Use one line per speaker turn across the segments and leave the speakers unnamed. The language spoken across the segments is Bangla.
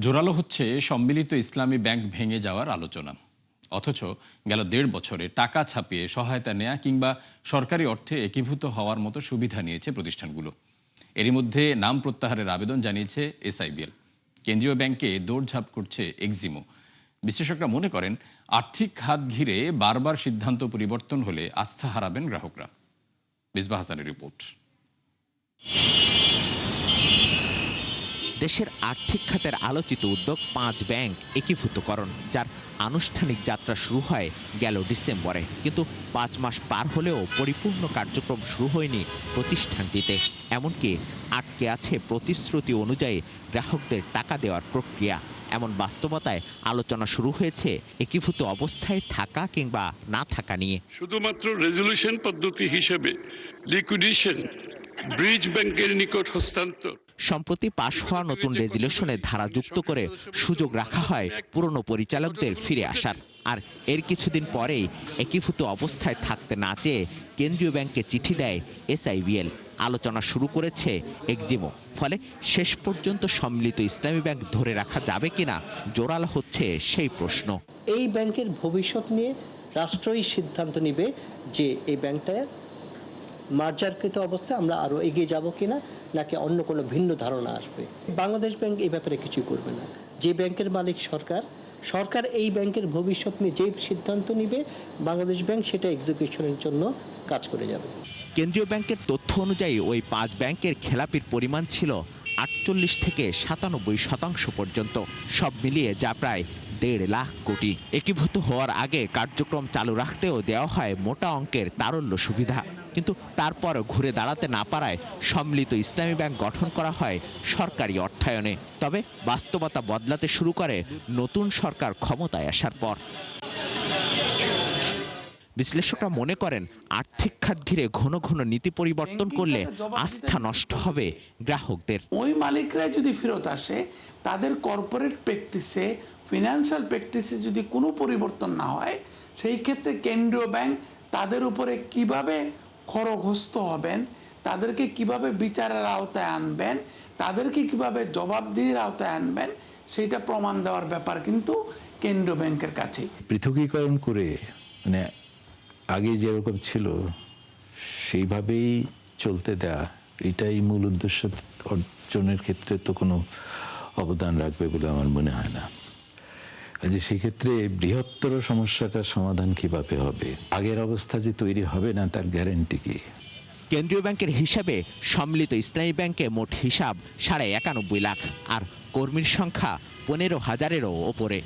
জোরালো হচ্ছে সম্মিলিত ইসলামী ব্যাংক ভেঙে যাওয়ার আলোচনা। অথচ গেল ১.৫ বছরে টাকা ছাপিয়ে সহায়তা নেয়া কিংবা সরকারি অর্থে একীভূত হওয়ার মতো সুবিধা নিয়েছে প্রতিষ্ঠানগুলো। এরই মধ্যে নাম প্রত্যাহারের আবেদন জানিয়েছে এসআইবিএল। কেন্দ্রীয় ব্যাংকে দৌড়ঝাঁপ করছে এক্সিমও। বিশ্লেষকরা মনে করেন, আর্থিক খাত ঘিরে বারবার সিদ্ধান্ত পরিবর্তন হলে আস্থা হারাবেন গ্রাহকরা। মিসবাহ হাসানের রিপোর্ট।
দেশের আর্থিক খাতের আলোচিত উদ্যোগ ৫ ব্যাংক একীভূতকরণ, যার আনুষ্ঠানিক যাত্রা শুরু হয় গেল ডিসেম্বরে। কিন্তু ৫ মাস পার হলেও পরিপূর্ণ কার্যক্রম শুরু হয়নি প্রতিষ্ঠানটিতে। এমনকি আটকে আছে প্রতিশ্রুতি অনুযায়ী গ্রাহকদের টাকা দেওয়ার প্রক্রিয়া। এমন বাস্তবতায় আলোচনা শুরু হয়েছে একীভূত অবস্থায় থাকা কিংবা না থাকা নিয়ে।
শুধুমাত্র রেজলিউশন পদ্ধতি হিসেবে লিকুইডেশন ব্রিজ ব্যাংকের নিকট হস্তান্তর।
সম্প্রতি পাশ হওয়া নতুন রেজুলেশনে ধারা যুক্ত করে সুযোগ রাখা হয় পুরনো পরিচালকদের ফিরে আসার। আর এর কিছুদিন পরেই একীভূত অবস্থায় থাকতে না চেয়ে কেন্দ্রীয় ব্যাংকে চিঠি দেয় এসআইবিএল। আলোচনা শুরু করেছে এক্সিমও। ফলে শেষ পর্যন্ত সম্মিলিত ইসলামী ব্যাংক ধরে রাখা যাবে কিনা জোরালো হচ্ছে সেই প্রশ্ন।
এই ব্যাংকের ভবিষ্যৎ নিয়ে রাষ্ট্রই সিদ্ধান্ত নেবে যে এই ব্যাংকটা মার্জারকৃত অবস্থায় আমরা আরও এগিয়ে যাব কিনা, নাকি অন্য কোনো ভিন্ন ধারণা আসবে। বাংলাদেশ ব্যাংক এই ব্যাপারে কিছুই করবে না। যে ব্যাংকের মালিক সরকার এই ব্যাংকের ভবিষ্যৎ নিয়ে যে সিদ্ধান্ত নেবে, বাংলাদেশ ব্যাংক সেটা এক্সিকিউশনের জন্য কাজ করে যাবে।
কেন্দ্রীয় ব্যাংকের তথ্য অনুযায়ী ওই ৫ ব্যাংকের খেলাপির পরিমাণ ছিল ৪৮ থেকে ৯৭% পর্যন্ত। সব মিলিয়ে যা প্রায় ১.৫ লাখ কোটি। একীভূত হওয়ার আগে কার্যক্রম চালু রাখতেও দেওয়া হয় মোটা অঙ্কের তারল্য সুবিধা। কিন্তু তারপর ঘুরে দাঁড়াতে না পারায় সম্মিলিত ইসলামী ব্যাংক গঠন করা হয় সরকারি অর্থায়নে। তবে বাস্তবতা বদলাতে শুরু করে নতুন সরকার ক্ষমতায় আসার পর। বিশ্লেষকরা মনে করেন, আর্থিক খাত ঘিরে ঘন ঘন নীতি পরিবর্তন করলে আস্থা নষ্ট হবে গ্রাহকদের।
ওই মালিকরা যদি ফেরত আসে, তাদের কর্পোরেট প্র্যাকটিসে, ফিনান্সিয়াল প্র্যাকটিসে যদি কোনো পরিবর্তন না হয়, সেই ক্ষেত্রে কেন্দ্রীয় ব্যাংক তাদের উপরে কিভাবে খড়গহস্ত হবেন, তাদেরকে কিভাবে বিচারের আওতায় আনবেন, তাদেরকে কিভাবে জবাবদিহির আওতায় আনবেন, সেটা প্রমাণ দেওয়ার ব্যাপার কিন্তু কেন্দ্রীয় ব্যাংকের কাছে।
পৃথকীকরণ করে মানে আগে যেরকম ছিল সেইভাবেই চলতে দেয়া, এটাই মূল উদ্দেশ্য অর্জনের ক্ষেত্রে তো কোনো অবদান রাখবে বলে আমার মনে হয় না। যে সেক্ষেত্রে বৃহত্তর সমস্যাটার সমাধান কিভাবে হবে, আগের অবস্থা যে তৈরি হবে না তার গ্যারান্টি কি?
কেন্দ্রীয় ব্যাংকের হিসাবে সম্মিলিত ইসলামী ব্যাংকে মোট হিসাব ৯.৫ লাখ, আর কর্মীর সংখ্যা ১৫,০০০-এরও ওপরে।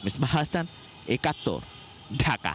মিসবাহ হাসান, ৭১, ঢাকা।